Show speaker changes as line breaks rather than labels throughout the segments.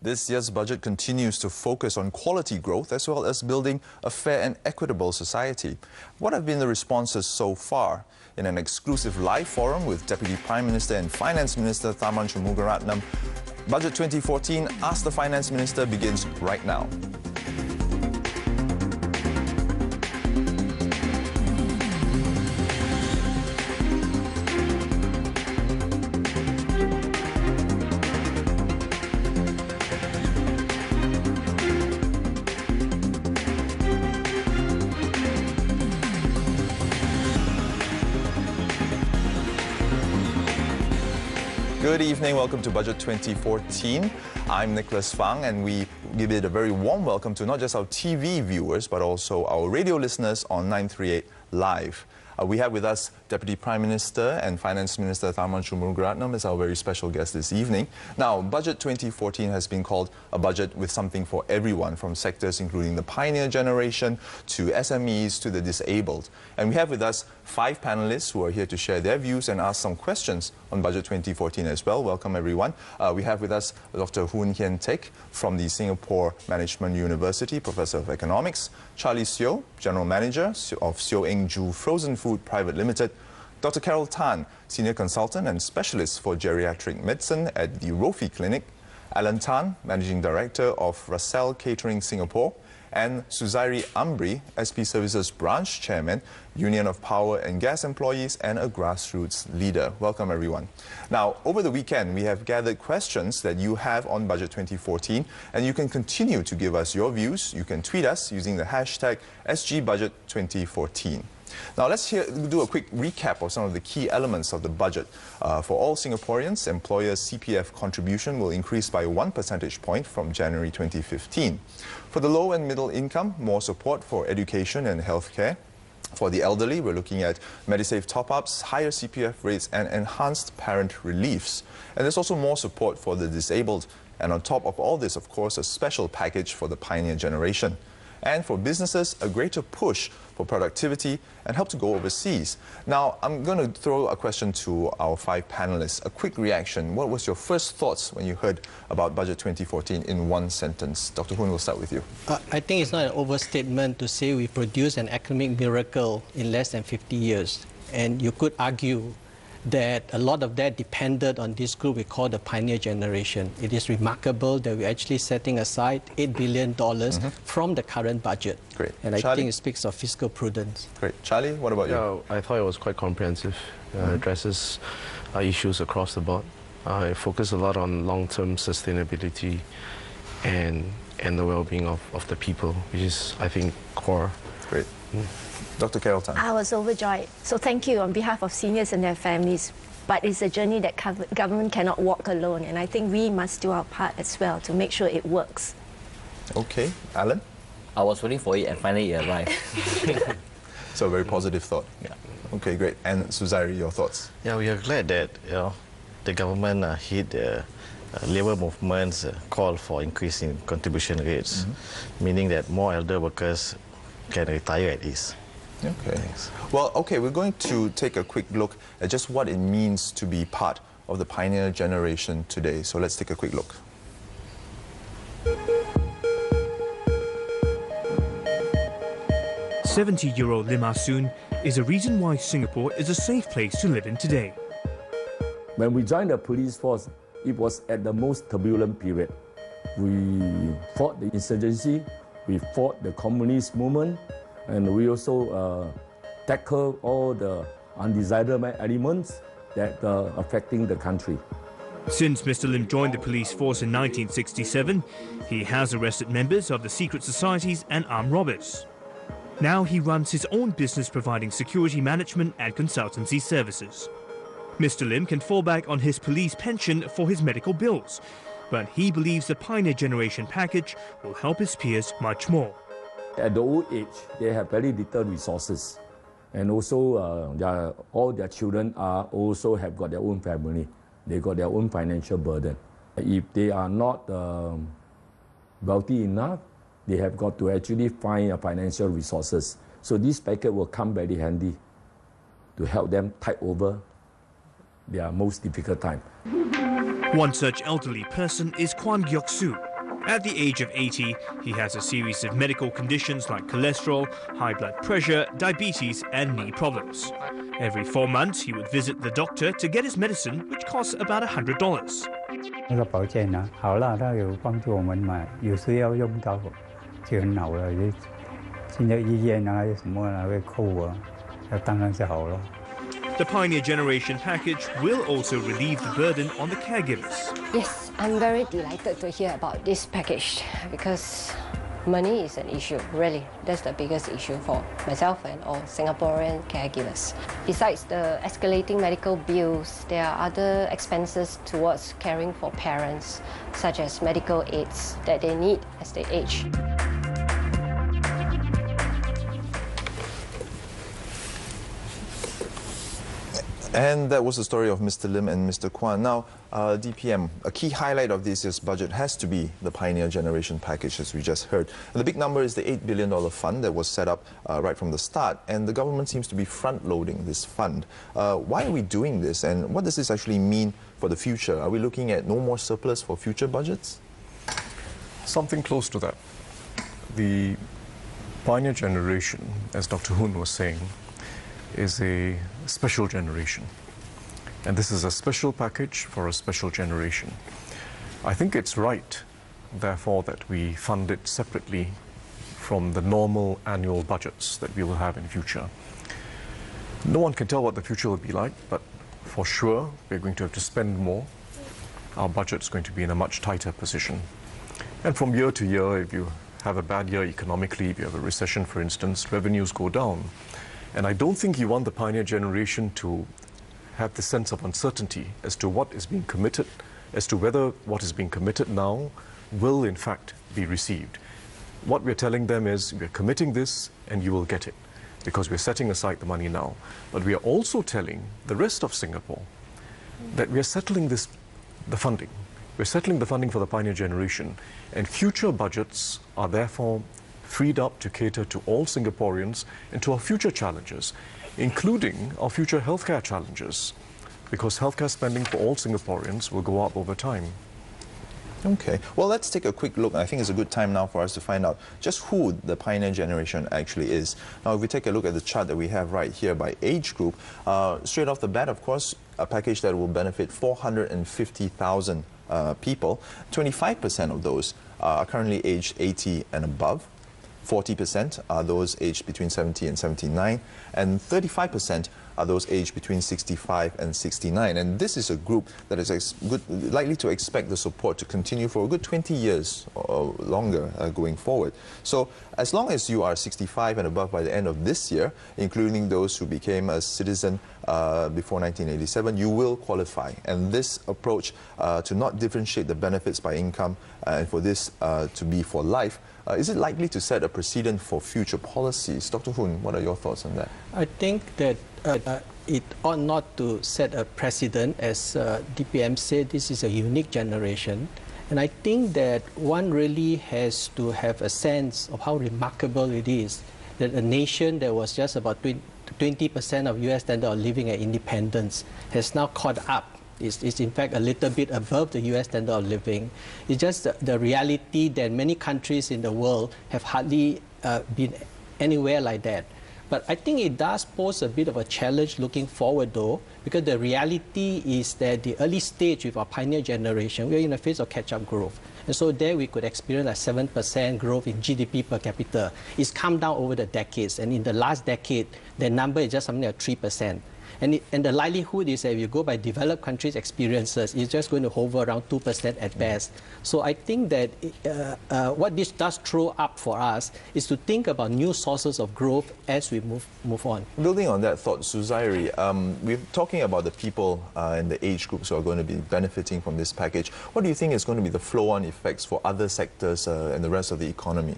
This year's budget continues to focus on quality growth as well as building a fair and equitable society. What have been the responses so far? In an exclusive live forum with Deputy Prime Minister and Finance Minister Tharman Shanmugaratnam, Budget 2014 Ask the Finance Minister begins right now. Good evening, welcome to Budget 2014. I'm Nicholas Fang, and we give it a very warm welcome to not just our TV viewers but also our radio listeners on 938 Live. We have with us Deputy Prime Minister and Finance Minister Tharman Shanmugaratnam as our very special guest this evening. Now, Budget 2014 has been called a budget with something for everyone, from sectors including the pioneer generation to SMEs to the disabled. And we have with us 5 panelists who are here to share their views and ask some questions on Budget 2014 as well. Welcome, everyone. We have with us Dr. Hoon Hian Teck from the Singapore Management University, Professor of Economics, Charlie Seo, General Manager of Seo Eng Joo Frozen Food Private Limited, Dr. Carol Tan, Senior Consultant and Specialist for Geriatric Medicine at the Rofi Clinic, Alan Tan, Managing Director of Russell Catering Singapore, and Suzairi Ambri, SP Services Branch Chairman, Union of Power and Gas Employees, and a grassroots leader. Welcome, everyone. Now, over the weekend, we have gathered questions that you have on Budget 2014, and you can continue to give us your views. You can tweet us using the hashtag SGBudget2014. Now, let's do a quick recap of some of the key elements of the budget. For all Singaporeans, employers' CPF contribution will increase by 1 percentage point from January 2015. For the low and middle income, more support for education and healthcare. For the elderly, we're looking at Medisave top-ups, higher CPF rates, and enhanced parent reliefs. And there's also more support for the disabled. And on top of all this, of course, a special package for the pioneer generation. And for businesses, a greater push for productivity and help to go overseas. Now, I'm going to throw a question to our 5 panelists. A quick reaction. What was your first thoughts when you heard about Budget 2014 in one sentence? Dr. Hoon, we'll start with you.
I think it's not an overstatement to say we produced an economic miracle in less than 50 years. And you could argue that a lot of that depended on this group we call the pioneer generation. It is remarkable that we're actually setting aside $8 billion from the current budget.
Great.
And I think it speaks of fiscal prudence.
Great. Charlie, what about you?
I thought it was quite comprehensive. Addresses issues across the board. It focused a lot on long-term sustainability and the well-being of the people, which is, I think, core.
Great. Dr. Carol Tan.
I was overjoyed. So thank you on behalf of seniors and their families. But it's a journey that government cannot walk alone. And I think we must do our part as well to make sure it works.
Okay. Alan?
I was waiting for it and finally it arrived.
So a very positive thought.
Yeah.
Okay, great. And Suzairi, your thoughts?
Yeah, we are glad that the government hit labour movement's call for increasing contribution rates, meaning that more elder workers can retire at ease.
Okay. Thanks. Well, okay, we're going to take a quick look at just what it means to be part of the pioneer generation today. So let's take a quick look.
"70-year-old Lim Ah Soon is a reason why Singapore is a safe place to live in today.
When we joined the police force, it was at the most turbulent period. We fought the insurgency, we fought the communist movement, and we also tackled all the undesirable elements that are affecting the country.
Since Mr. Lim joined the police force in 1967, he has arrested members of the secret societies and armed robbers. Now he runs his own business providing security management and consultancy services. Mr. Lim can fall back on his police pension for his medical bills, but he believes the pioneer generation package will help his peers much more.
At the old age, they have very little resources, and also all their children also have got their own family. They got their own financial burden. If they are not wealthy enough, they have got to actually find financial resources. So this package will come very handy to help them tide over their most difficult time.
One such elderly person is Kwan Gyok Soo. At the age of 80, he has a series of medical conditions like cholesterol, high blood pressure, diabetes and knee problems. Every 4 months, he would visit the doctor to get his medicine, which costs about $100.
那个保健呢，好了，它有帮助我们嘛，有时要用到就很好了。现在医院啊，什么啊会扣啊，那当然是好了。
The Pioneer Generation package will also relieve the burden on the caregivers.
Yes, I'm very delighted to hear about this package because money is an issue, really. That's the biggest issue for myself and all Singaporean caregivers. Besides the escalating medical bills, there are other expenses towards caring for parents, such as medical aids that they need as they age.
And that was the story of Mr. Lim and Mr. Kwan. Now, DPM, a key highlight of this year's budget has to be the Pioneer Generation package, as we just heard. The big number is the $8 billion fund that was set up right from the start, and the government seems to be front-loading this fund. Why are we doing this, and what does this actually mean for the future? Are we looking at no more surplus for future budgets?
Something close to that. The Pioneer Generation, as Dr. Hoon was saying, is a special generation. And this is a special package for a special generation. I think it's right, therefore, that we fund it separately from the normal annual budgets that we will have in future. No one can tell what the future will be like, but for sure, we're going to have to spend more. Our budget's going to be in a much tighter position. And from year to year, if you have a bad year economically, if you have a recession, for instance, revenues go down. And I don't think you want the Pioneer Generation to have the sense of uncertainty as to what is being committed, as to whether what is being committed now will in fact be received. What we're telling them is we're committing this and you will get it because we're setting aside the money now. But we are also telling the rest of Singapore that we are settling the funding. We're settling the funding for the Pioneer Generation, and future budgets are therefore freed up to cater to all Singaporeans and to our future challenges, including our future healthcare challenges, because healthcare spending for all Singaporeans will go up over time.
Okay, well, let's take a quick look. I think it's a good time now for us to find out just who the Pioneer Generation actually is. Now, if we take a look at the chart that we have right here by age group, straight off the bat, of course, a package that will benefit 450,000 people. 25% of those are currently aged 80 and above. 40% are those aged between 70 and 79, and 35% are those aged between 65 and 69. And this is a group that is likely to expect the support to continue for a good 20 years or longer going forward. So as long as you are 65 and above by the end of this year, including those who became a citizen before 1987, you will qualify. And this approach to not differentiate the benefits by income and for this to be for life, is it likely to set a precedent for future policies? Dr. Hoon, what are your thoughts on that?
I think that it ought not to set a precedent. As DPM said, this is a unique generation. And I think that one really has to have a sense of how remarkable it is that a nation that was just about 20% of US standard of living at independence has now caught up. It's in fact a little bit above the US standard of living. It's just the reality that many countries in the world have hardly been anywhere like that. But I think it does pose a bit of a challenge looking forward though, because the reality is that the early stage with our Pioneer Generation, we're in the phase of catch-up growth. And so there we could experience a 7% growth in GDP per capita. It's come down over the decades, and in the last decade, the number is just something like 3%. And the likelihood is that if you go by developed countries' experiences, it's just going to hover around 2% at best. So I think that what this does throw up for us is to think about new sources of growth as we move on.
Building on that thought, Suzairi, we're talking about the people and the age groups who are going to be benefiting from this package. What do you think is going to be the flow-on effects for other sectors and the rest of the economy?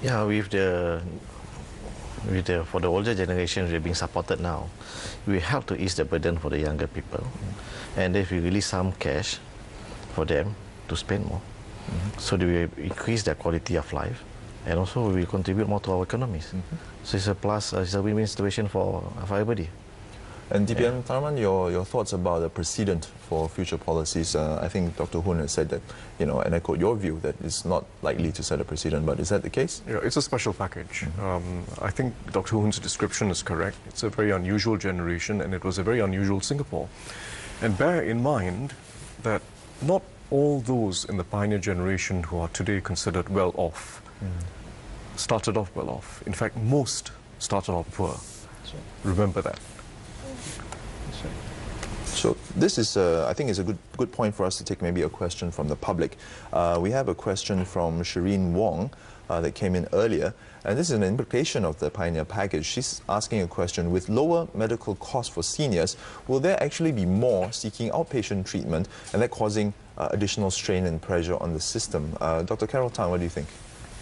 Yeah, for the older generation we're being supported now, we help to ease the burden for the younger people. And if we release some cash for them to spend more, so they will increase their quality of life, and also we will contribute more to our economies. So it's a plus, it's a win-win situation for everybody.
And DPM Tharman, your thoughts about the precedent for future policies? I think Dr. Hoon has said that, and I quote your view, that it's not likely to set a precedent, but is that the case?
Yeah, it's a special package. I think Dr. Hoon's description is correct. It's a very unusual generation, and it was a very unusual Singapore. And bear in mind that not all those in the pioneer generation who are today considered well off started off well off. In fact, most started off poor. Remember that.
So this is, I think, is a good point for us to take maybe a question from the public. We have a question from Shireen Wong that came in earlier, and this is an implication of the Pioneer Package. She's asking a question: with lower medical costs for seniors, will there actually be more seeking outpatient treatment, and that causing additional strain and pressure on the system? Dr. Carol Tan, what do you think?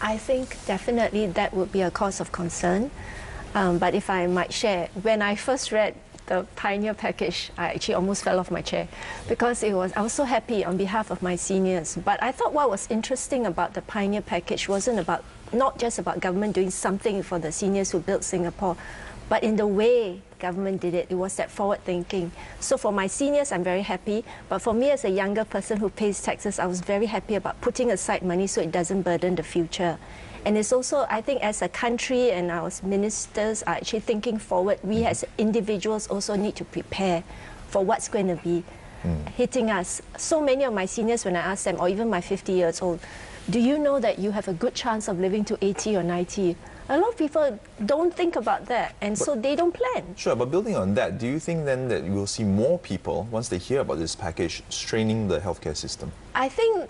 I think definitely that would be a cause of concern. But if I might share, when I first read the Pioneer Package, I actually almost fell off my chair because I was so happy on behalf of my seniors. But I thought what was interesting about the Pioneer Package wasn't not just about government doing something for the seniors who built Singapore, but in the way government did it. It was that forward thinking. So for my seniors, I'm very happy. But for me as a younger person who pays taxes, I was very happy about putting aside money so it doesn't burden the future. And it's also, I think, as a country and our ministers are actually thinking forward, we as individuals also need to prepare for what's going to be hitting us. So many of my seniors, when I ask them, or even my 50 years old, do you know that you have a good chance of living to 80 or 90? A lot of people don't think about that, and so they don't plan.
Sure, but building on that, do you think then that we'll see more people, once they hear about this package, straining the healthcare system?
I think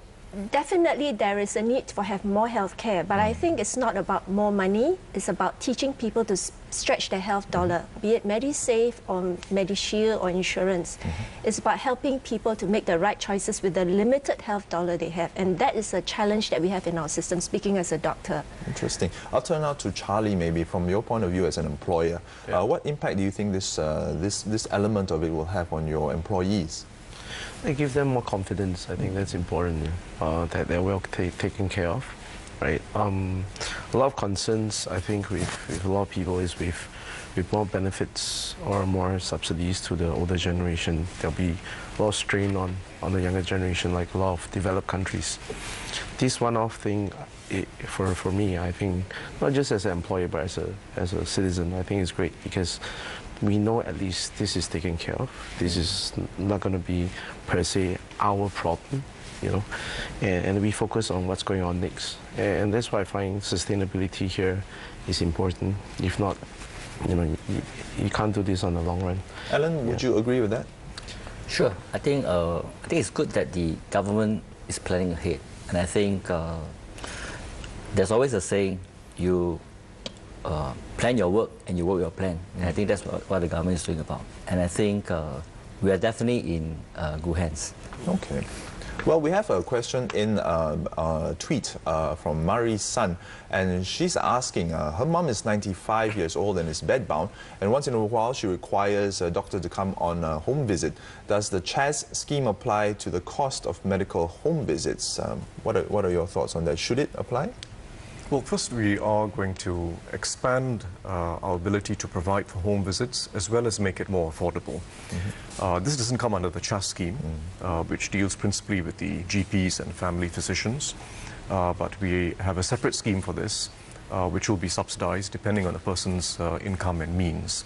definitely there is a need for have more healthcare, but I think it's not about more money. It's about teaching people to stretch their health dollar, be it MediSave or MediShield or insurance. It's about helping people to make the right choices with the limited health dollar they have, and that is a challenge that we have in our system, speaking as a doctor.
Interesting. I'll turn now to Charlie, maybe from your point of view as an employer. What impact do you think this element of it will have on your employees?
They give them more confidence. I think that's important, that they're well taken care of, right? A lot of concerns, I think, with a lot of people is with more benefits or more subsidies to the older generation. There'll be a lot of strain on the younger generation, like a lot of developed countries. This one-off thing, for me, I think, not just as an employer, but as a citizen, I think it's great because we know at least this is taken care of. This is not going to be, per se, our problem, and we focus on what's going on next. And that's why I find sustainability here is important. If not, you can't do this on the long run.
Alan, would you agree with that?
Sure. I think it's good that the government is planning ahead. And I think there's always a saying, you plan your work and you work your plan. And I think that's what the government is doing about. And I think we are definitely in good hands.
Okay. Well, we have a question in a tweet from Mari's son, and she's asking, her mum is 95 years old and is bedbound, and once in a while she requires a doctor to come on a home visit. Does the CHAS scheme apply to the cost of medical home visits? What are your thoughts on that? Should it apply?
Well, first we are going to expand our ability to provide for home visits as well as make it more affordable. This doesn't come under the CHAS scheme, which deals principally with the GPs and family physicians, but we have a separate scheme for this, which will be subsidized depending on a person's income and means.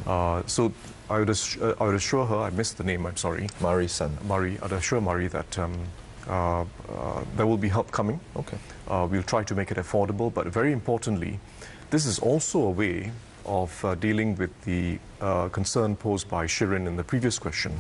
So I would assure her, I missed the name, I'm sorry.
Mari's son.
Mari, I'd assure Mari that there will be help coming.
Okay.
We'll try to make it affordable, but very importantly, this is also a way of dealing with the concern posed by Shirin in the previous question,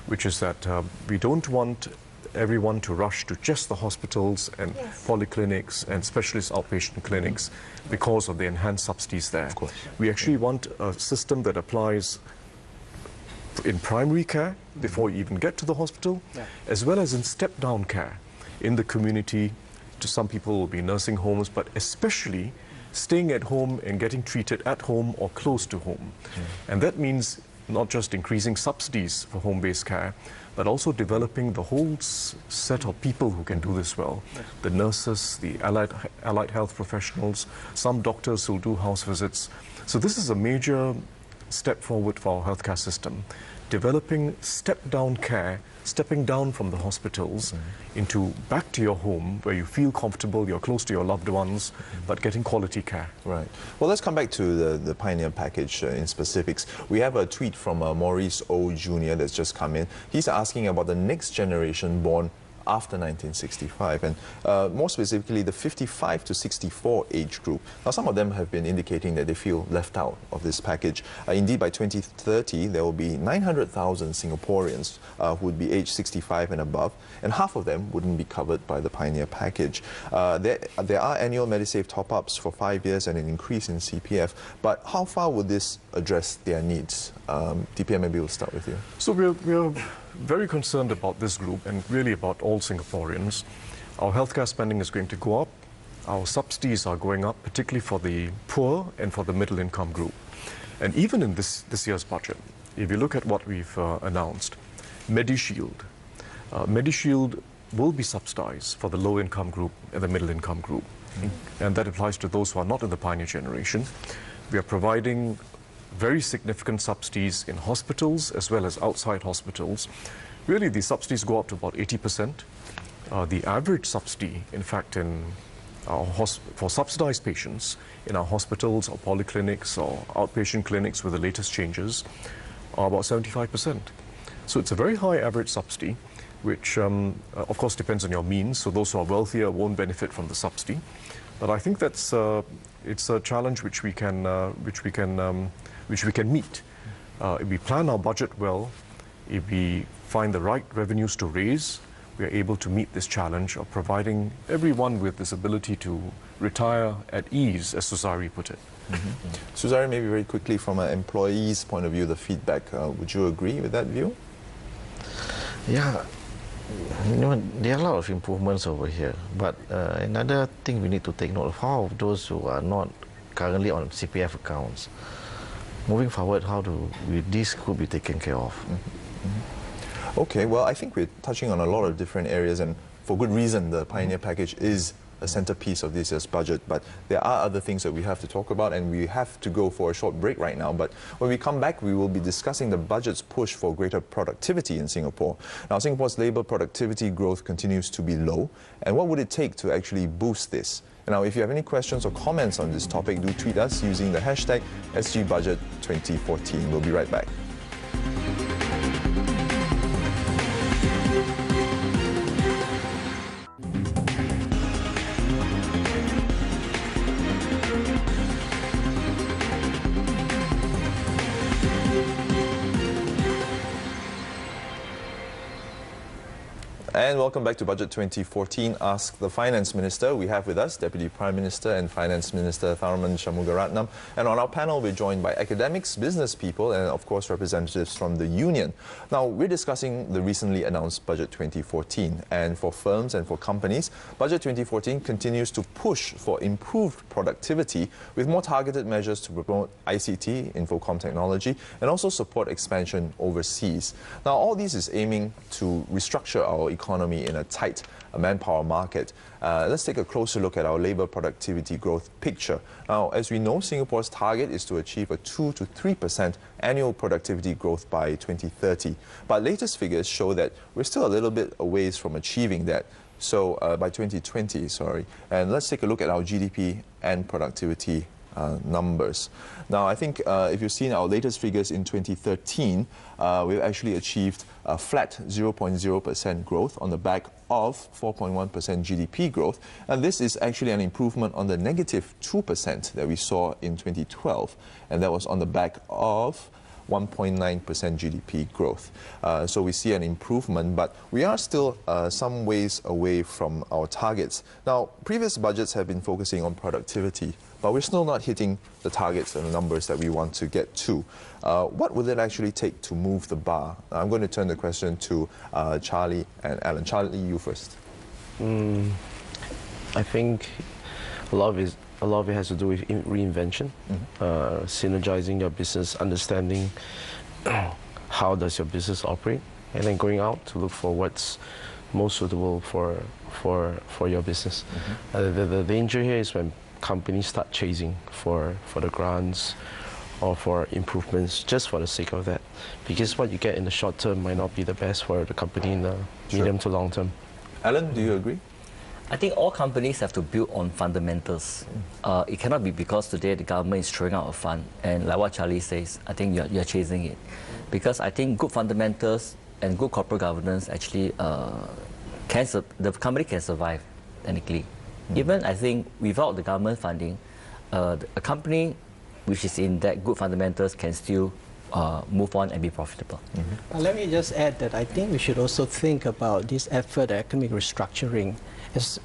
which is that we don't want everyone to rush to just the hospitals and polyclinics and specialist outpatient clinics because of the enhanced subsidies there.
Of course.
We actually want a system that applies in primary care before you even get to the hospital, as well as in step-down care in the community. To some people will be nursing homes, but especially staying at home and getting treated at home or close to home. And that means not just increasing subsidies for home-based care, but also developing the whole set of people who can do this well. The nurses, the allied health professionals, some doctors who do house visits. So this is a major step forward for our healthcare system, developing step-down care, stepping down from the hospitals into back to your home where you feel comfortable, you're close to your loved ones, but getting quality care.
Right. Well, let's come back to the Pioneer Package in specifics. We have a tweet from Maurice O. Jr. that's just come in. He's asking about the next generation born after 1965, and more specifically the 55 to 64 age group. Now, some of them have been indicating that they feel left out of this package. Indeed, by 2030, there will be 900,000 Singaporeans who would be age 65 and above, and half of them wouldn't be covered by the Pioneer Package. There are annual Medisave top-ups for 5 years and an increase in CPF, but how far would this address their needs? DPM, maybe we'll start with you.
So we're very concerned about this group and really about all Singaporeans. Our healthcare spending is going to go up. Our subsidies are going up, particularly for the poor and for the middle income group. And even in this year's budget, if you look at what we've announced, MediShield will be subsidized for the low income group and the middle income group. And that applies to those who are not in the Pioneer generation. We are providing very significant subsidies in hospitals as well as outside hospitals. Really, the subsidies go up to about 80%. The average subsidy, in fact, for subsidized patients in our hospitals or polyclinics or outpatient clinics with the latest changes are about 75%. So it's a very high average subsidy, which of course depends on your means. So those who are wealthier won't benefit from the subsidy. But I think that's it's a challenge which we can meet. If we plan our budget well, if we find the right revenues to raise, we are able to meet this challenge of providing everyone with this ability to retire at ease, as Susari put it.
Susari, maybe very quickly from an employee's point of view, the feedback, would you agree with that view?
Yeah, there are a lot of improvements over here, but another thing we need to take note of, how of those who are not currently on CPF accounts, moving forward, how this could be taken care of?
Okay, well, I think we're touching on a lot of different areas, and for good reason. The Pioneer Package is a centerpiece of this year's budget, but there are other things that we have to talk about, and we have to go for a short break right now. But when we come back, we will be discussing the budget's push for greater productivity in Singapore. Now, Singapore's labour productivity growth continues to be low, and what would it take to actually boost this? Now, if you have any questions or comments on this topic, do tweet us using the hashtag SGBudget2014. We'll be right back. And welcome back to Budget 2014, Ask the Finance Minister. We have with us Deputy Prime Minister and Finance Minister Tharman Shanmugaratnam. And on our panel, we're joined by academics, business people, and of course representatives from the union. Now, we're discussing the recently announced Budget 2014. And for firms and for companies, Budget 2014 continues to push for improved productivity with more targeted measures to promote ICT, Infocom technology, and also support expansion overseas. Now, all this is aiming to restructure our economy in a tight manpower market. Let's take a closer look at our labour productivity growth picture. Now, as we know, Singapore's target is to achieve a 2 to 3% annual productivity growth by 2030. But latest figures show that we're still a little bit a ways from achieving that. So by 2020, sorry. And let's take a look at our GDP and productivity numbers. Now, I think if you've seen our latest figures in 2013, we've actually achieved a flat 0.0% growth on the back of 4.1% GDP growth. And this is actually an improvement on the negative 2% that we saw in 2012. And that was on the back of 1.9% GDP growth. So we see an improvement, but we are still some ways away from our targets. Now, previous budgets have been focusing on productivity, but we're still not hitting the targets and the numbers that we want to get to. What will it actually take to move the bar? I'm going to turn the question to Charlie and Alan. Charlie, you first.
I think a lot of it has to do with reinvention, synergizing your business, understanding how does your business operate, and then going out to look for what's most suitable for your business. The danger here is when companies start chasing for the grants or for improvements just for the sake of that, because what you get in the short term might not be the best for the company in the medium to long term.
Alan, do you agree?
I think all companies have to build on fundamentals. It cannot be because today the government is throwing out a fund, and like what Charlie says, I think you're chasing it. Because I think good fundamentals and good corporate governance actually, the company can survive, technically. Even I think without the government funding, a company which is in that good fundamentals can still move on and be profitable.
Let me just add that I think we should also think about this effort at economic restructuring. It's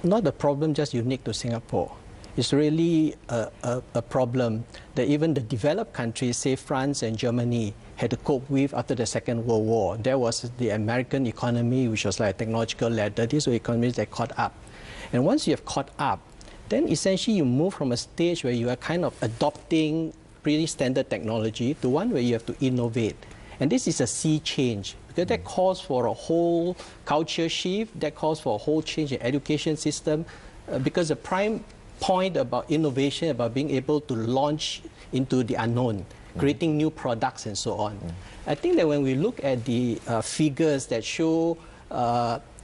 not a problem just unique to Singapore. It's really a problem that even the developed countries, say France and Germany, had to cope with after the Second World War. There was the American economy, which was like a technological ladder. These were economies that caught up. And once you have caught up, then essentially you move from a stage where you are kind of adopting pretty standard technology to one where you have to innovate. And this is a sea change, because that calls for a whole culture shift, that calls for a whole change in education system, because the prime point about innovation, about being able to launch into the unknown, creating new products and so on. I think that when we look at the figures that show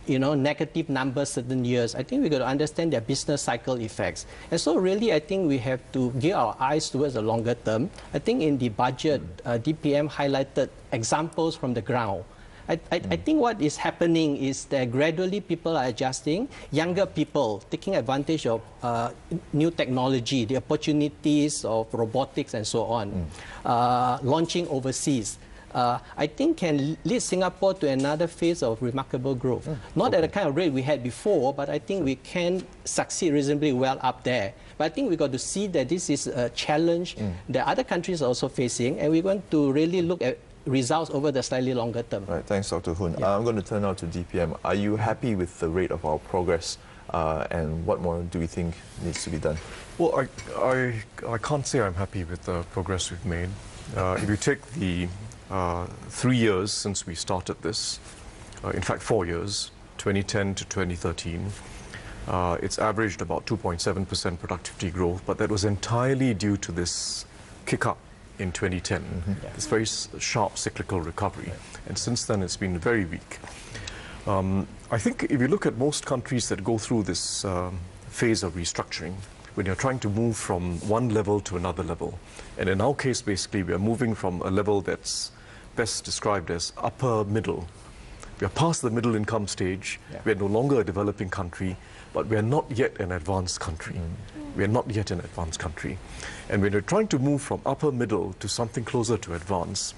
negative numbers certain years, I think we've got to understand their business cycle effects. And so really, I think we have to give our eyes towards the longer term. I think in the budget, DPM highlighted examples from the ground. I think what is happening is that gradually people are adjusting, younger people taking advantage of new technology, the opportunities of robotics and so on, launching overseas. I think can lead Singapore to another phase of remarkable growth. Not at the kind of rate we had before, but I think we can succeed reasonably well up there. But I think we've got to see that this is a challenge that other countries are also facing, and we're going to really look at results over the slightly longer term.
Right, thanks, Dr. Hoon. I'm going to turn now to DPM. Are you happy with the rate of our progress, and what more do we think needs to be done?
Well, I can't say I'm happy with the progress we've made. If you take the 3 years since we started this, in fact 4 years, 2010 to 2013, it's averaged about 2.7% productivity growth, but that was entirely due to this kick-up in 2010, this very sharp cyclical recovery. And since then, it's been very weak. I think if you look at most countries that go through this phase of restructuring, when you're trying to move from one level to another level, and in our case, basically, we are moving from a level that's best described as upper middle. We are past the middle income stage. We are no longer a developing country, but we are not yet an advanced country. We are not yet an advanced country. And when you're trying to move from upper middle to something closer to advanced,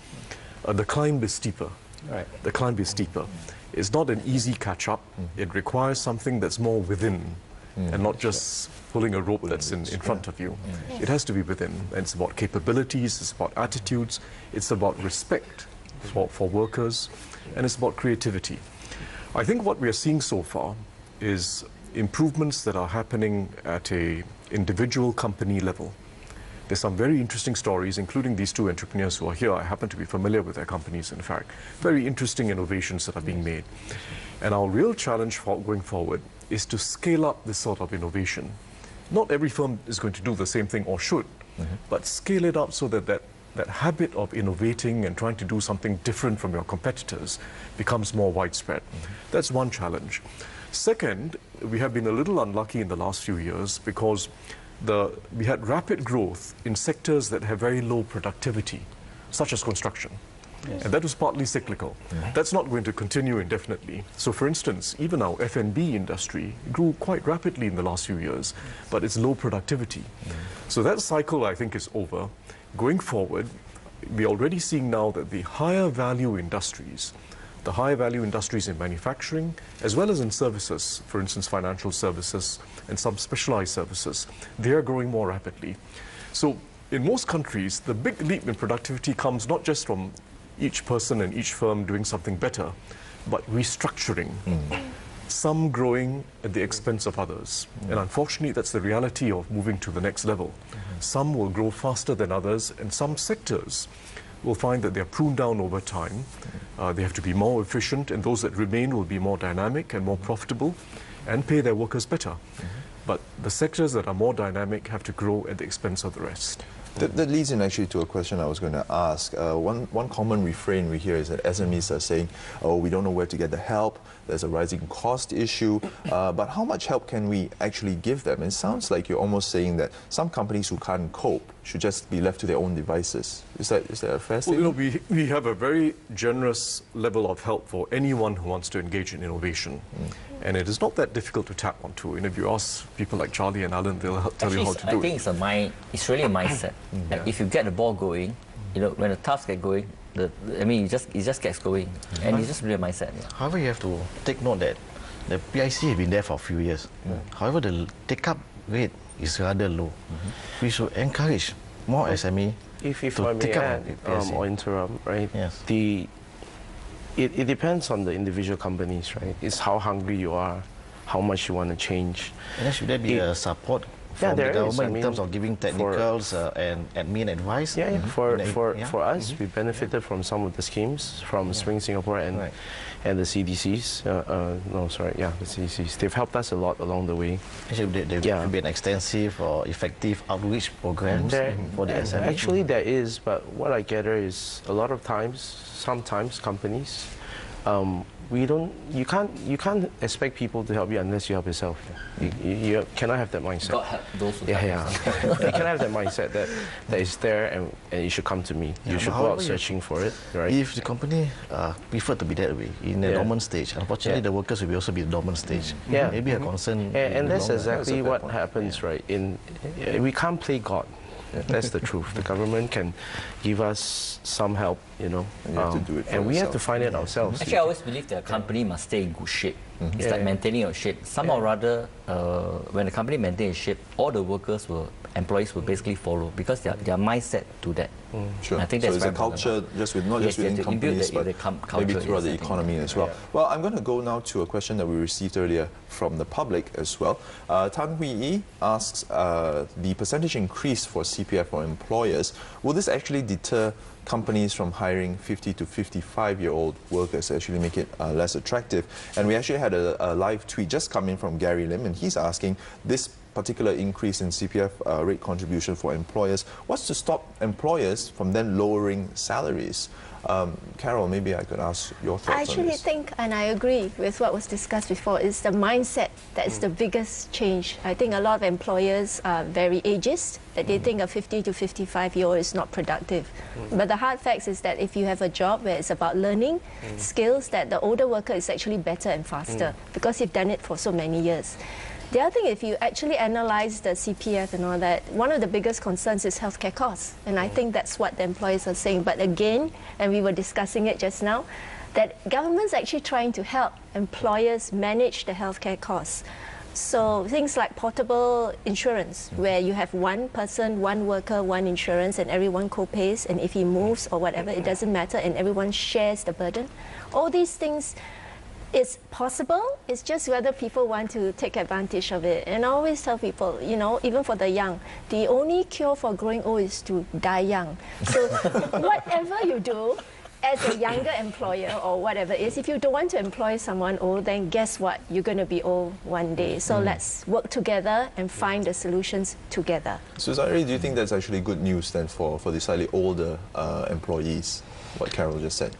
the climb is steeper.
Right.
The climb is steeper. It's not an easy catch-up. It requires something that's more within, and not just pulling a rope that's in front of you. It has to be within. And it's about capabilities, it's about attitudes, it's about respect for workers, and it's about creativity. I think what we are seeing so far is improvements that are happening at an individual company level. There's some very interesting stories, including these two entrepreneurs who are here. I happen to be familiar with their companies, in fact. Very interesting innovations that are being made. And our real challenge for going forward is to scale up this sort of innovation. Not every firm is going to do the same thing or should, but scale it up so that that habit of innovating and trying to do something different from your competitors becomes more widespread. That's one challenge. Second, we have been a little unlucky in the last few years because we had rapid growth in sectors that have very low productivity, such as construction. And that was partly cyclical. That's not going to continue indefinitely. So for instance, even our F&B industry grew quite rapidly in the last few years, but it's low productivity. So that cycle, I think, is over. Going forward, we're already seeing now that the higher value industries in manufacturing, as well as in services, for instance, financial services and some specialized services, they are growing more rapidly. So in most countries, the big leap in productivity comes not just from each person and each firm doing something better, but restructuring. Some growing at the expense of others. And unfortunately, that's the reality of moving to the next level. Some will grow faster than others, and some sectors will find that they're pruned down over time. They have to be more efficient, and those that remain will be more dynamic and more profitable and pay their workers better. But the sectors that are more dynamic have to grow at the expense of the rest.
That leads in actually to a question I was going to ask. One common refrain we hear is that SMEs are saying, oh, we don't know where to get the help, there's a rising cost issue, but how much help can we actually give them? It sounds like you're almost saying that some companies who can't cope should just be left to their own devices. Is that a fair statement?
Well, we have a very generous level of help for anyone who wants to engage in innovation. And it is not that difficult to tap onto. And if you ask people like Charlie and Alan, they'll tell you how to do it.
I think it's really a mindset. If you get the ball going, when the tasks get going, it just gets going. And it's just really a mindset.
However, you have to take note that the PIC has been there for a few years. However, the take-up rate is rather low. We should encourage more SME
if
to
I may
take
add,
up
or interrupt, right?
Yes.
It depends on the individual companies, right? It's how hungry you are, how much you want to change.
And should there be a support from the government in terms of giving technicals and admin advice?
For us, we benefited from some of the schemes from Spring Singapore and the CDCs. The CDCs. They've helped us a lot along the way.
There should be an extensive or effective outreach programs for the SME.
Actually, there is, but what I gather is a lot of times, sometimes companies, you can't expect people to help you unless you help yourself. You cannot have that mindset.
God help those who
you cannot have that mindset that is there and you should come to me. You should go out searching for it. Right?
If the company prefer to be that way in the dormant stage, unfortunately the workers will also be in the dormant stage. Maybe a concern.
And that's exactly what happens, right? We can't play God. That's the truth. The government can give us some help, and we have to find it ourselves.
Actually, I always believe that a company must stay in good shape. It's like maintaining your shape. Somehow or rather, when the company maintains shape, all the employees will basically follow because they are mindset to that.
Sure.
I think
so
that's
it's a culture not just within companies, but maybe throughout the economy as well. Well, I'm going to go now to a question that we received earlier from the public as well. Tan Hui Yi asks, the percentage increase for CPF for employers, will this actually deter companies from hiring 50 to 55-year-old workers, actually make it less attractive? And we actually had a live tweet just coming from Gary Lim, and he's asking, this particular increase in CPF rate contribution for employers, what's to stop employers from then lowering salaries? Carol, maybe I could ask your thoughts on this.
I actually think, and I agree with what was discussed before, is the mindset that is the biggest change. I think a lot of employers are very ageist, that they think a 50 to 55-year-old is not productive. But the hard facts is that if you have a job where it's about learning skills, that the older worker is actually better and faster because you've done it for so many years. The other thing, if you actually analyze the CPF and all that, one of the biggest concerns is healthcare costs. And I think that's what the employers are saying. But again, and we were discussing it just now, that government's actually trying to help employers manage the healthcare costs. So things like portable insurance, where you have one person, one worker, one insurance, and everyone co-pays, and if he moves or whatever, it doesn't matter, and everyone shares the burden. All these things, it's possible, it's just whether people want to take advantage of it. And I always tell people, even for the young, the only cure for growing old is to die young. So whatever you do as a younger employer or whatever it is, if you don't want to employ someone old, then guess what? You're going to be old one day. So let's work together and find the solutions together.
So Zahari, do you think that's actually good news then for the slightly older employees, what Carol just said?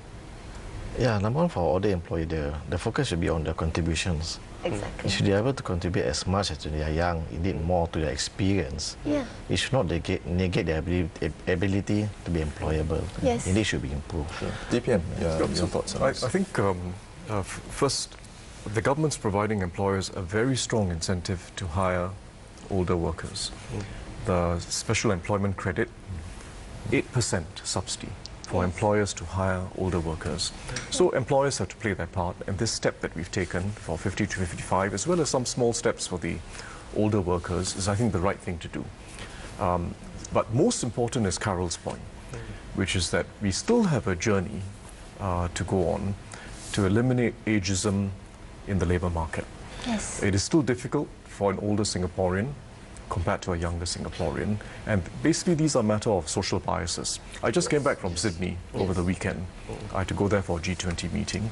Yeah, number one, for older employee, the focus should be on their contributions.
Exactly.
You should be able to contribute as much as when they are young, indeed more to their experience.
Yeah.
It should not negate their ability to be employable.
Yes.
Indeed should be improved.
Sure. DPM, your thoughts on this?
I think, first, the government's providing employers a very strong incentive to hire older workers. The special employment credit, 8% subsidy for employers to hire older workers. So employers have to play their part, and this step that we've taken for 50 to 55, as well as some small steps for the older workers, is I think the right thing to do. But most important is Carol's point, which is that we still have a journey to go on to eliminate ageism in the labour market.
Yes.
It is still difficult for an older Singaporean compared to a younger Singaporean. And basically, these are a matter of social biases. I just came back from Sydney over the weekend. I had to go there for a G20 meeting.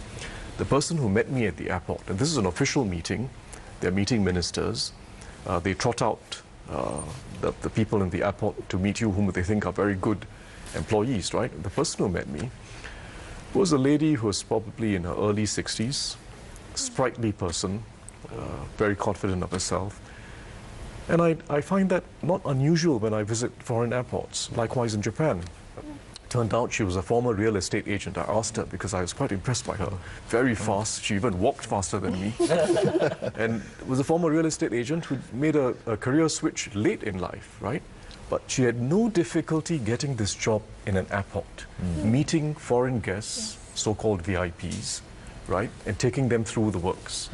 The person who met me at the airport, and this is an official meeting, they're meeting ministers, they trot out the people in the airport to meet you whom they think are very good employees, right? The person who met me was a lady who was probably in her early 60s, sprightly person, very confident of herself. And I find that not unusual when I visit foreign airports. Likewise in Japan. Turned out she was a former real estate agent. I asked her because I was quite impressed by her. Very fast. She even walked faster than me. And was a former real estate agent who made a career switch late in life, right? But she had no difficulty getting this job in an airport, meeting foreign guests, so-called VIPs, right? And taking them through the works.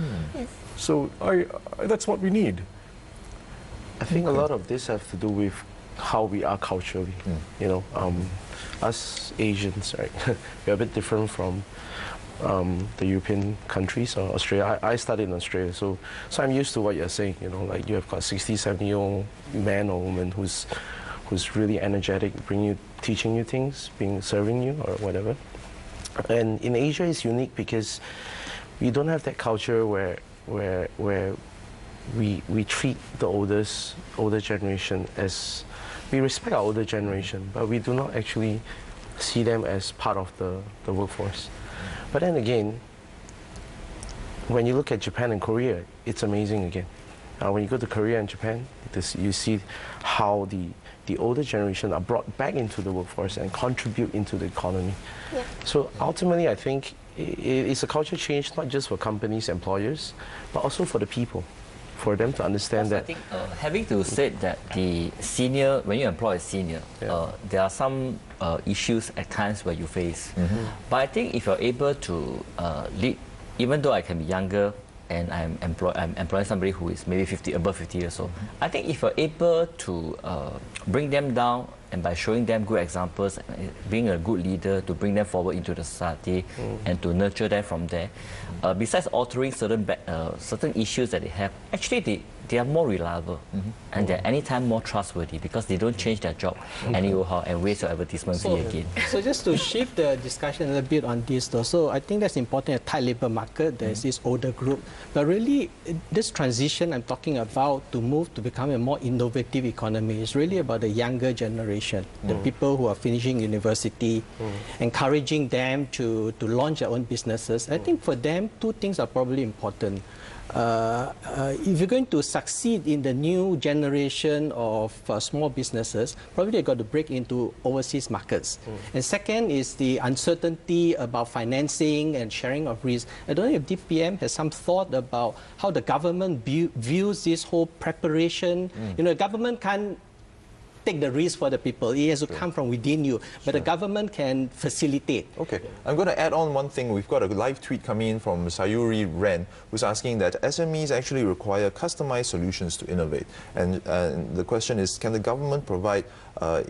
So that's what we need.
I think a lot of this has to do with how we are culturally. You know, us Asians, right? We're a bit different from the European countries or Australia. I studied in Australia, so I'm used to what you're saying. You know, like you have got 60, 70-year-old man or woman who's really energetic, teaching you things, serving you or whatever. And in Asia, it's unique because we don't have that culture where we treat the older generation as, we respect our older generation, but we do not actually see them as part of the workforce. But then again, when you look at Japan and Korea, it's amazing again. When you go to Korea and Japan, you see how the older generation are brought back into the workforce and contribute into the economy. Yeah. So ultimately, I think it's a culture change, not just for companies, employers, but also for the people, for them to understand that.
I think having to say that the senior, when you employ a senior, there are some issues at times where you face. But I think if you're able to lead, even though I can be younger and I'm employing somebody who is maybe above 50 years old, I think if you're able to bring them down, and by showing them good examples, being a good leader to bring them forward into the society and to nurture them from there, besides altering certain issues that they have, actually they are more reliable and they're anytime more trustworthy because they don't change their job anyhow and waste your advertisement fee again.
So just to shift the discussion a little bit on this though, so I think that's important. A tight labour market, there's this older group, but really this transition I'm talking about to move to become a more innovative economy is really about the younger generation, the people who are finishing university, encouraging them to launch their own businesses. I think for them, two things are probably important. If you're going to succeed in the new generation of small businesses, probably they've got to break into overseas markets. And second is the uncertainty about financing and sharing of risk. I don't know if DPM has some thought about how the government views this whole preparation. You know, the government can't take the risk for the people. It has to come from within you. But the government can facilitate.
Okay. I'm going to add on one thing. We've got a live tweet coming in from Sayuri Ren, who's asking that SMEs actually require customized solutions to innovate. And the question is, can the government provide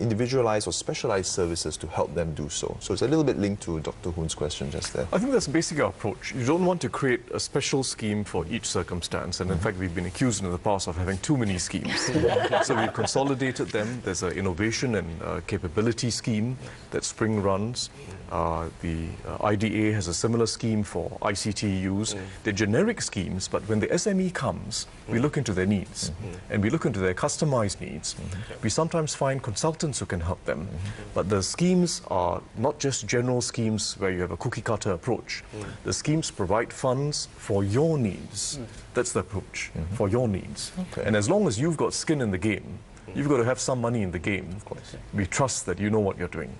individualized or specialized services to help them do so? So it's a little bit linked to Dr. Hoon's question just there.
I think that's basically our approach. You don't want to create a special scheme for each circumstance. And in fact, we've been accused in the past of having too many schemes. So we've consolidated them. There's an innovation and capability scheme that Spring runs. The IDA has a similar scheme for ICT use. They're generic schemes, but when the SME comes, we look into their needs and we look into their customized needs. We sometimes find consultants who can help them, but the schemes are not just general schemes where you have a cookie-cutter approach. The schemes provide funds for your needs. That's the approach, for your needs. And as long as you've got skin in the game, you've got to have some money in the game. Of course. We trust that you know what you're doing.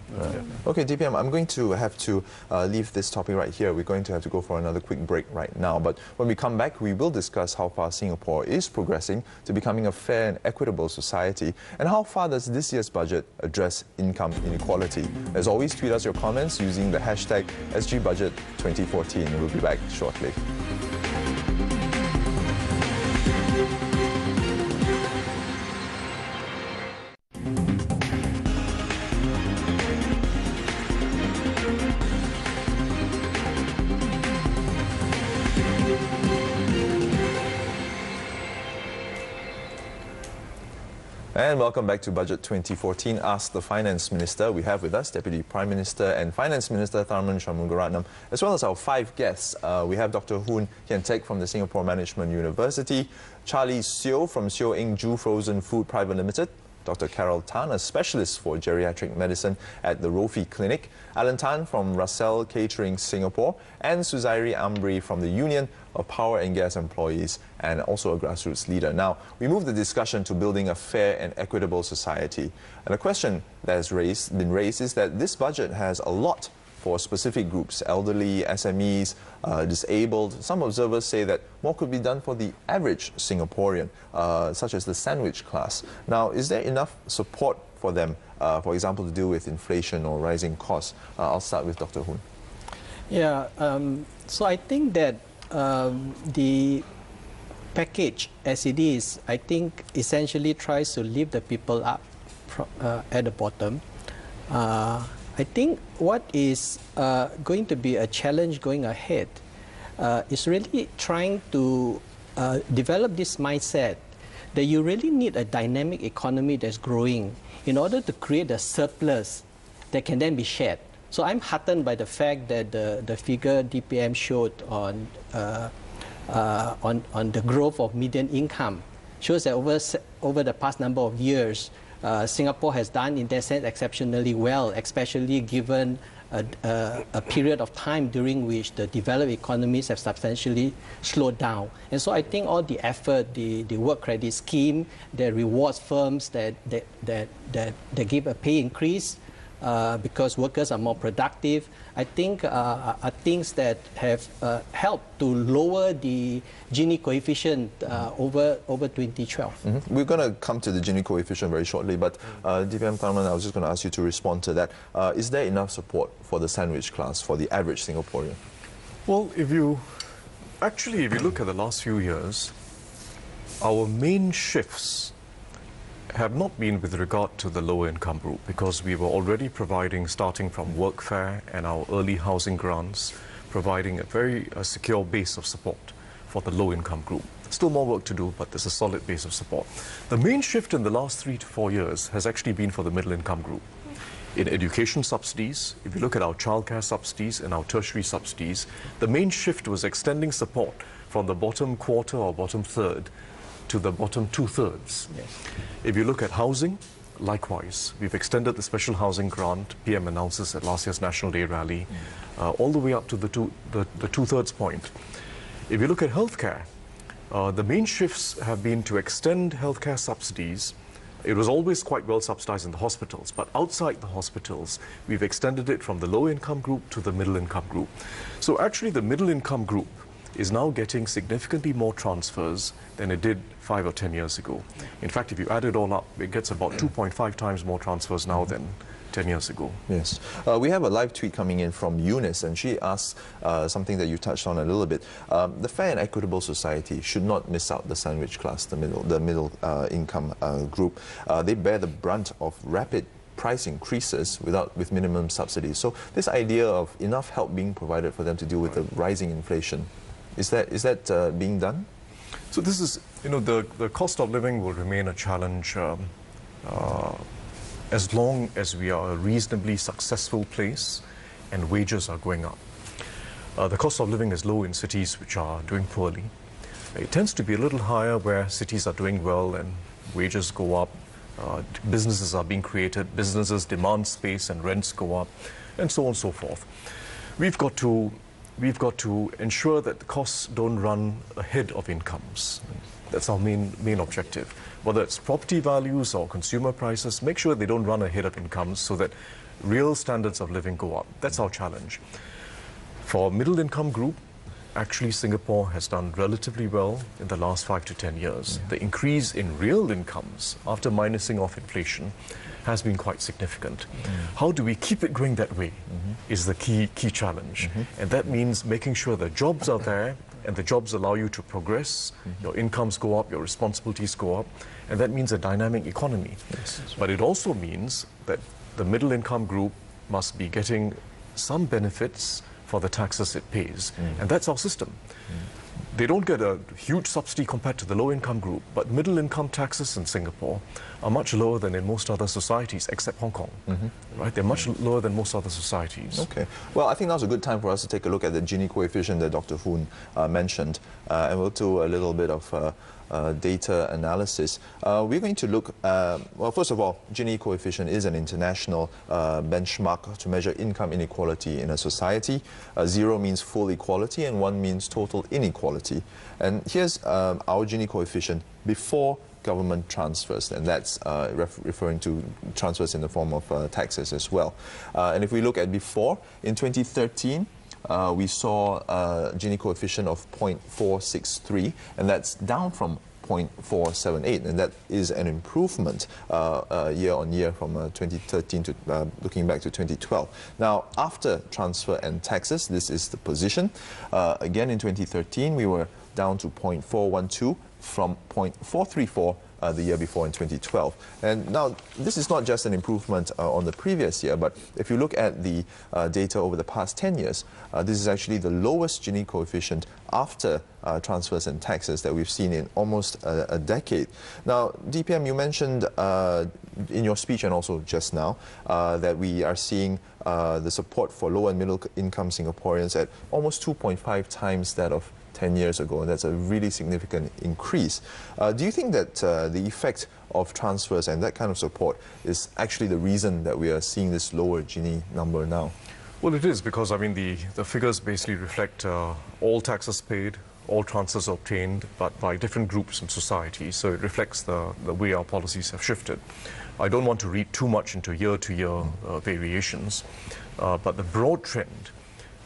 Okay, DPM, I'm going to have to leave this topic right here. We're going to have to go for another quick break right now. But when we come back, we will discuss how far Singapore is progressing to becoming a fair and equitable society, and how far does this year's budget address income inequality. As always, tweet us your comments using the hashtag SGBudget2014. We'll be back shortly. And welcome back to Budget 2014 Ask the Finance Minister. We have with us Deputy Prime Minister and Finance Minister Tharman Shanmugaratnam, as well as our 5 guests. We have Dr. Hoon Hian Teck from the Singapore Management University, Charlie Seo from Seo Ing Joo Frozen Food Private Limited, Dr. Carol Tan, a specialist for geriatric medicine at the Rofi Clinic, Alan Tan from Russell Catering Singapore, and Suzairi Ambri from the Union of Power and Gas Employees, and also a grassroots leader. Now, we move the discussion to building a fair and equitable society. And a question that has been raised is that this budget has a lot for specific groups, elderly, SMEs, disabled. Some observers say that more could be done for the average Singaporean, such as the sandwich class. Now, is there enough support for them, for example, to deal with inflation or rising costs? I'll start with Dr. Hoon.
Yeah, so I think that the package as it is, I think essentially tries to lift the people up at the bottom. I think what is going to be a challenge going ahead is really trying to develop this mindset that you really need a dynamic economy that's growing in order to create a surplus that can then be shared. So I'm heartened by the fact that the figure DPM showed on the growth of median income shows that over the past number of years, Singapore has done in that sense exceptionally well, especially given a period of time during which the developed economies have substantially slowed down. And so I think all the effort, the work credit scheme that rewards firms that give a pay increase because workers are more productive, I think are things that have helped to lower the Gini coefficient over 2012.
Mm-hmm. We're going to come to the Gini coefficient very shortly, but DPM Tharman, I was just going to ask you to respond to that. Is there enough support for the sandwich class, for the average Singaporean?
Well, if you look at the last few years, our main shifts have not been with regard to the lower income group, because we were already providing, starting from workfare and our early housing grants, providing a very secure base of support for the low income group. Still more work to do, but there's a solid base of support. The main shift in the last 3 to 4 years has actually been for the middle income group. In education subsidies, if you look at our childcare subsidies and our tertiary subsidies, the main shift was extending support from the bottom quarter or bottom third to the bottom 2/3.
Yes.
If you look at housing, likewise, we've extended the special housing grant, PM announces at last year's National Day rally, all the way up to the 2/3 point. If you look at healthcare, the main shifts have been to extend healthcare subsidies. It was always quite well subsidized in the hospitals, but outside the hospitals, we've extended it from the low income group to the middle income group. So actually the middle income group is now getting significantly more transfers than it did 5 or 10 years ago. In fact, if you add it all up, it gets about 2.5 times more transfers now than 10 years ago.
Yes. We have a live tweet coming in from Eunice, and she asks something that you touched on a little bit. The fair and equitable society should not miss out the sandwich class, the middle income group. They bear the brunt of rapid price increases with minimum subsidies. So this idea of enough help being provided for them to deal with the rising inflation, is that being done?
So this is, the cost of living will remain a challenge as long as we are a reasonably successful place and wages are going up. The cost of living is low in cities which are doing poorly. It tends to be a little higher where cities are doing well and wages go up, businesses are being created, businesses demand space and rents go up, and so on and so forth. We've got to ensure that the costs don't run ahead of incomes. That's our main objective. Whether it's property values or consumer prices, make sure they don't run ahead of incomes so that real standards of living go up. That's our challenge. For middle income group, actually Singapore has done relatively well in the last 5 to 10 years. The increase in real incomes after minusing off inflation has been quite significant. How do we keep it going that way is the key challenge. And that means making sure the jobs are there and the jobs allow you to progress, your incomes go up, your responsibilities go up, and that means a dynamic economy.
Yes.
But it also means that the middle income group must be getting some benefits for the taxes it pays. And that's our system. They don't get a huge subsidy compared to the low-income group, but middle-income taxes in Singapore are much lower than in most other societies, except Hong Kong. Right? They're much lower than most other societies.
Okay. Well, I think now's a good time for us to take a look at the Gini coefficient that Dr. Hoon mentioned, and we'll do a little bit of data analysis. We're going to look, well, first of all, Gini coefficient is an international benchmark to measure income inequality in a society. 0 means full equality and 1 means total inequality. And here's our Gini coefficient before government transfers, and that's referring to transfers in the form of taxes as well. And if we look at before, in 2013, we saw a Gini coefficient of 0.463, and that's down from 0.478, and that is an improvement year on year from 2013 to looking back to 2012. Now, after transfer and taxes, this is the position. Again, in 2013, we were down to 0.412 from 0.434 the year before in 2012. And now, this is not just an improvement on the previous year, but if you look at the data over the past 10 years, this is actually the lowest Gini coefficient after transfers and taxes that we've seen in almost a decade. Now, DPM, you mentioned in your speech and also just now that we are seeing the support for low and middle income Singaporeans at almost 2.5 times that of 10 years ago, and that's a really significant increase. Do you think that the effect of transfers and that kind of support is actually the reason that we are seeing this lower Gini number now?
Well, it is, because, I mean, the figures basically reflect all taxes paid, all transfers obtained, but by different groups in society. So it reflects the way our policies have shifted. I don't want to read too much into year-to-year variations, but the broad trend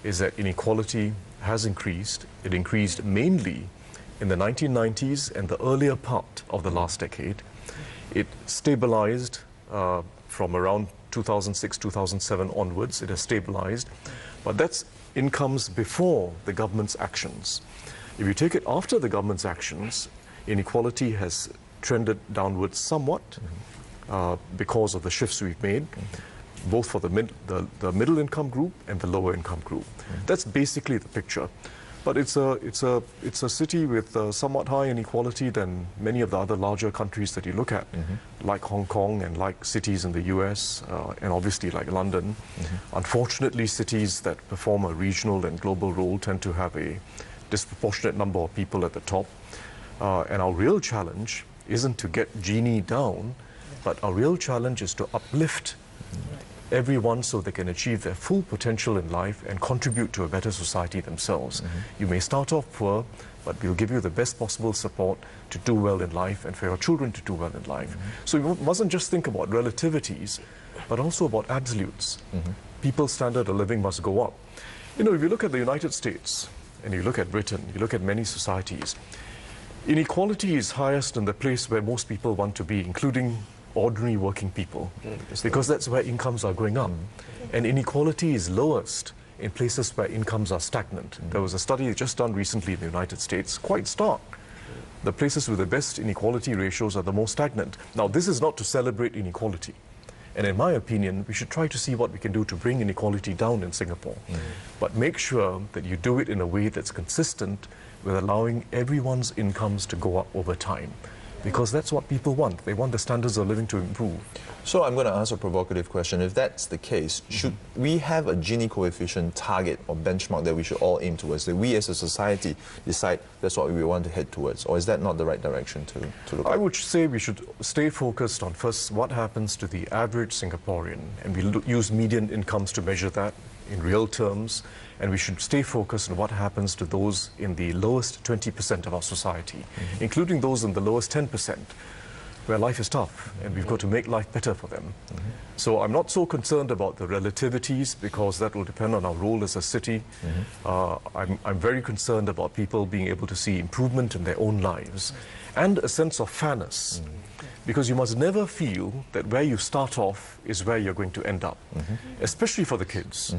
is that inequality has increased. It increased mainly in the 1990s and the earlier part of the last decade. It stabilized from around 2006, 2007 onwards. It has stabilized, but that's incomes before the government's actions. If you take it after the government's actions, inequality has trended downwards somewhat because of the shifts we've made, both for the middle income group and the lower income group. That's basically the picture. But it's a city with somewhat higher inequality than many of the other larger countries that you look at, like Hong Kong and like cities in the US, and obviously like London. Unfortunately, cities that perform a regional and global role tend to have a disproportionate number of people at the top. And our real challenge isn't to get Gini down, but our real challenge is to uplift everyone so they can achieve their full potential in life and contribute to a better society themselves. You may start off poor, but we'll give you the best possible support to do well in life and for your children to do well in life. So we mustn't just think about relativities, but also about absolutes. People's standard of living must go up. You know, if you look at the United States, and you look at Britain, you look at many societies, inequality is highest in the place where most people want to be, including ordinary working people, because that's where incomes are going up. And inequality is lowest in places where incomes are stagnant. There was a study just done recently in the United States, quite stark. The places with the best inequality ratios are the most stagnant. Now, this is not to celebrate inequality. And in my opinion, we should try to see what we can do to bring inequality down in Singapore. But make sure that you do it in a way that's consistent with allowing everyone's incomes to go up over time. Because that's what people want. They want the standards of living to improve.
So I'm going to ask a provocative question. If that's the case, should we have a Gini coefficient target or benchmark that we should all aim towards? That we as a society decide that's what we want to head towards? Or is that not the right direction to look at?
I would say we should stay focused on first what happens to the average Singaporean. And we use median incomes to measure that in real terms. And we should stay focused on what happens to those in the lowest 20% of our society, including those in the lowest 10%, where life is tough, and we've got to make life better for them. So I'm not so concerned about the relativities, because that will depend on our role as a city. I'm very concerned about people being able to see improvement in their own lives, and a sense of fairness. Because you must never feel that where you start off is where you're going to end up, especially for the kids.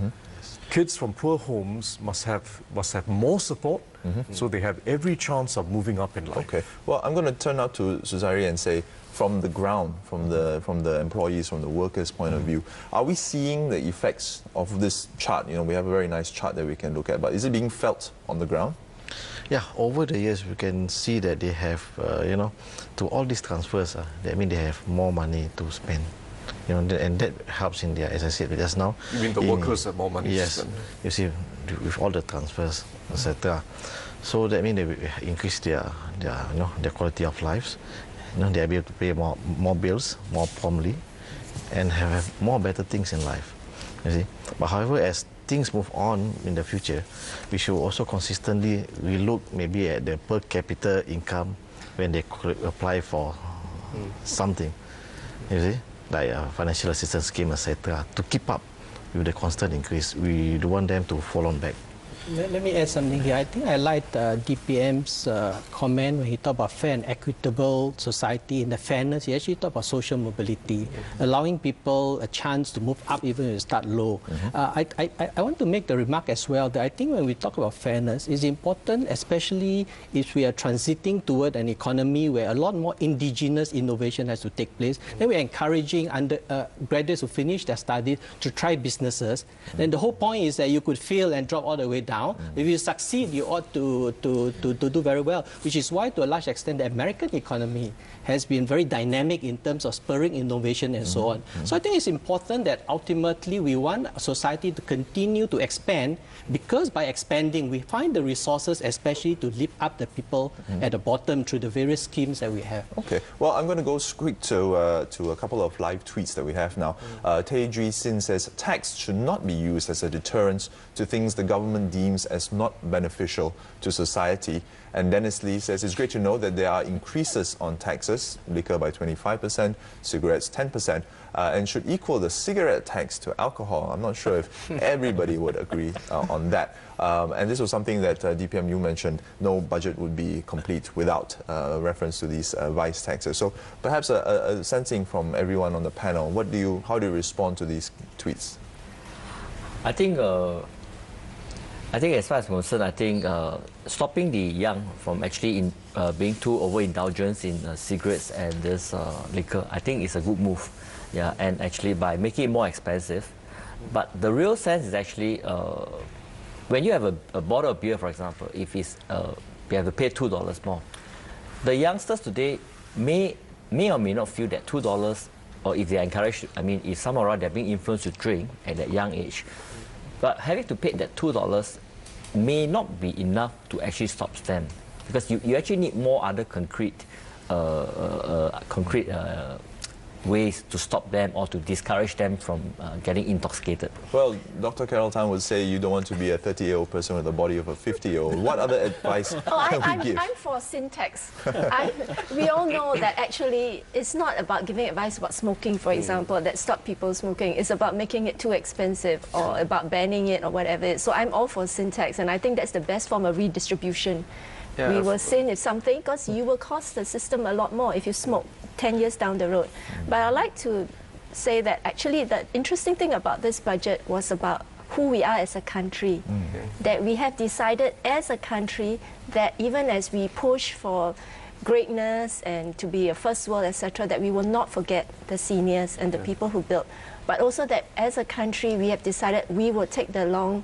Kids from poor homes must have more support, so they have every chance of moving up in life.
Okay. Well, I'm going to turn out to Susari and say, from the ground, from the employees, from the workers' point of view, are we seeing the effects of this chart? You know, we have a very nice chart that we can look at, but is it being felt on the ground?
Yeah, over the years we can see that they have, you know, to all these transfers, that means they have more money to spend. You know, and that helps in their, as I said just now.
You mean the workers have more money to spend?
You see, with all the transfers, etc. So that means they will increase their you know, their quality of lives. You know, they are able to pay more bills more promptly, and have more better things in life. You see, but however, as things move on in the future, we should also consistently relook maybe at the per capita income when they apply for something. You see, like a financial assistance scheme, etc., to keep up with the constant increase. We don't want them to fall on back.
Let me add something here. I think I liked DPM's comment when he talked about fair and equitable society. In the fairness, he actually talked about social mobility, allowing people a chance to move up even if they start low. I want to make the remark as well that I think when we talk about fairness, it's important, especially if we are transiting toward an economy where a lot more indigenous innovation has to take place. Then we're encouraging graduates who finish their studies to try businesses. Then the whole point is that you could fail and drop all the way down. If you succeed, you ought to do very well, which is why, to a large extent, the American economy has been very dynamic in terms of spurring innovation and so on. So I think it's important that ultimately we want society to continue to expand, because by expanding, we find the resources, especially to lift up the people at the bottom through the various schemes that we have.
Okay, well, I'm going to go quick to a couple of live tweets that we have now. Tay Jui Sin says, tax should not be used as a deterrent to things the government deems as not beneficial to society. And Dennis Lee says, it's great to know that there are increases on taxes, liquor by 25%, cigarettes 10%, and should equal the cigarette tax to alcohol. I'm not sure if everybody would agree on that. And this was something that DPM, you mentioned, no budget would be complete without reference to these vice taxes. So perhaps a sensing from everyone on the panel, how do you respond to these tweets?
I think as far as I'm concerned, I think stopping the young from actually being too overindulgent in cigarettes and this liquor, I think is a good move. Yeah, and actually by making it more expensive. But the real sense is actually when you have a bottle of beer, for example, if it's you have to pay $2 more, the youngsters today may or may not feel that $2, or if they are encouraged, I mean, if somehow they're being influenced to drink at that young age, but having to pay that $2 may not be enough to actually stop them, because you actually need more other concrete ways to stop them or to discourage them from getting intoxicated. Well,
Dr. Carol Tan would say you don't want to be a 30-year-old person with the body of a 50-year-old. What other advice can we give?
I'm for sin tax. We all know that actually it's not about giving advice about smoking, for example, that stop people smoking. It's about making it too expensive or about banning it or whatever it is. So I'm all for sin tax, and I think that's the best form of redistribution. Yeah, we will sin if something, because you will cost the system a lot more if you smoke 10 years down the road. But I'd like to say that actually the interesting thing about this budget was about who we are as a country. That we have decided as a country that even as we push for greatness and to be a first world, etc., that we will not forget the seniors and the people who built. But also that as a country we have decided we will take the long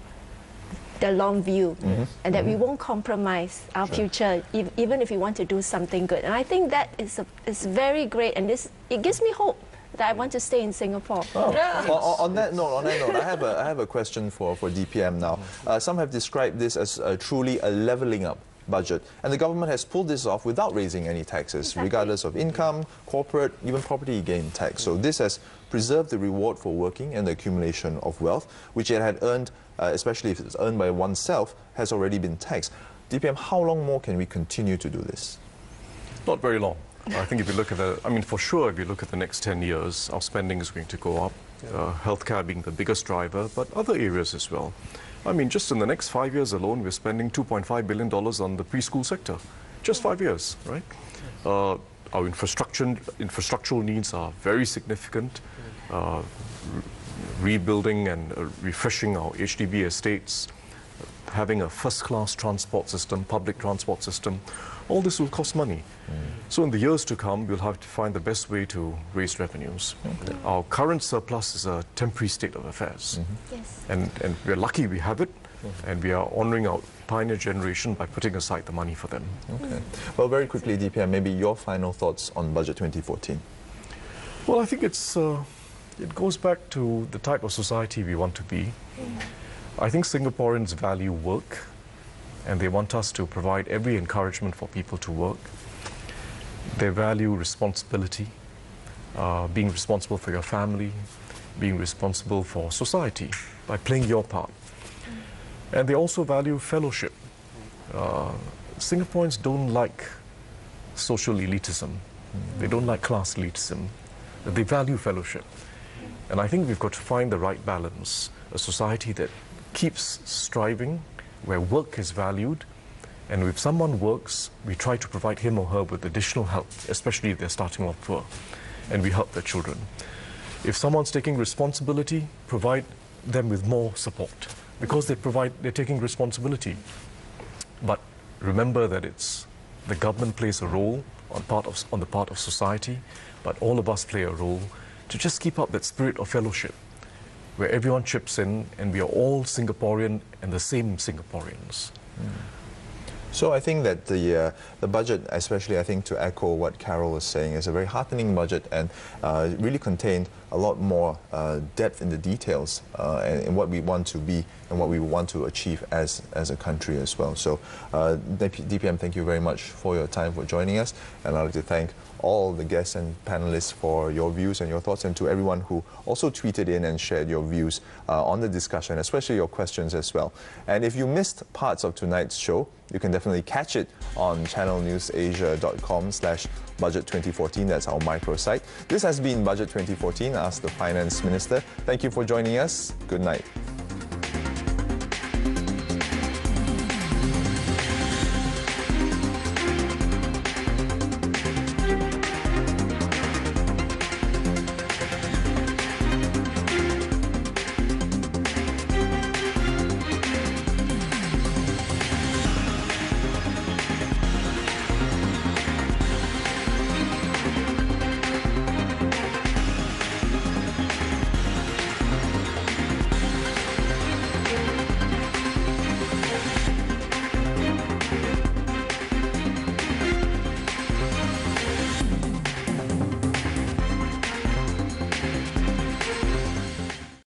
view, and that we won't compromise our future even if we want to do something good. And I think that is very great, and it gives me hope that I want to stay in Singapore.
On that note, I have a question for DPM now. Some have described this as truly a levelling up budget, and the government has pulled this off without raising any taxes, regardless of income, corporate, even property gain tax. So this has preserved the reward for working and the accumulation of wealth, which it had earned, especially if it's earned by oneself, has already been taxed. DPM, how long more can we continue to do this?
Not very long. I think if you look at for sure, if you look at the next 10 years, our spending is going to go up, healthcare being the biggest driver, but other areas as well. I mean, just in the next 5 years alone, we're spending $2.5 billion on the preschool sector. Just 5 years, right? Our infrastructural needs are very significant. Rebuilding and refreshing our HDB estates, having a first-class transport system, public transport system, all this will cost money. So in the years to come, we'll have to find the best way to raise revenues. Our current surplus is a temporary state of affairs.
Yes.
And we're lucky we have it, And we are honouring our pioneer generation by putting aside the money for them.
Okay. Well, very quickly, DPM, maybe your final thoughts on Budget 2014.
Well, I think it goes back to the type of society we want to be. I think Singaporeans value work, and they want us to provide every encouragement for people to work. They value responsibility, being responsible for your family, being responsible for society by playing your part. And they also value fellowship. Singaporeans don't like social elitism. They don't like class elitism. They value fellowship. And I think we've got to find the right balance, a society that keeps striving, where work is valued, and if someone works, we try to provide him or her with additional help, especially if they're starting off poor, and we help their children. If someone's taking responsibility, provide them with more support, because they're taking responsibility. But remember that the government plays a role on the part of society, but all of us play a role to just keep up that spirit of fellowship, where everyone chips in and we are all Singaporean and the same Singaporeans.
So I think that the budget, especially I think to echo what Carol was saying, is a very heartening budget, and really contained a lot more depth in the details and what we want to be and what we want to achieve as a country as well. So DPM, thank you very much for your time, for joining us, and I'd like to thank all the guests and panelists for your views and your thoughts, and to everyone who also tweeted in and shared your views on the discussion, especially your questions as well. And if you missed parts of tonight's show, you can definitely catch it on channelnewsasia.com/budget2014. That's our microsite. This has been Budget 2014, Ask the Finance Minister. Thank you for joining us. Good night.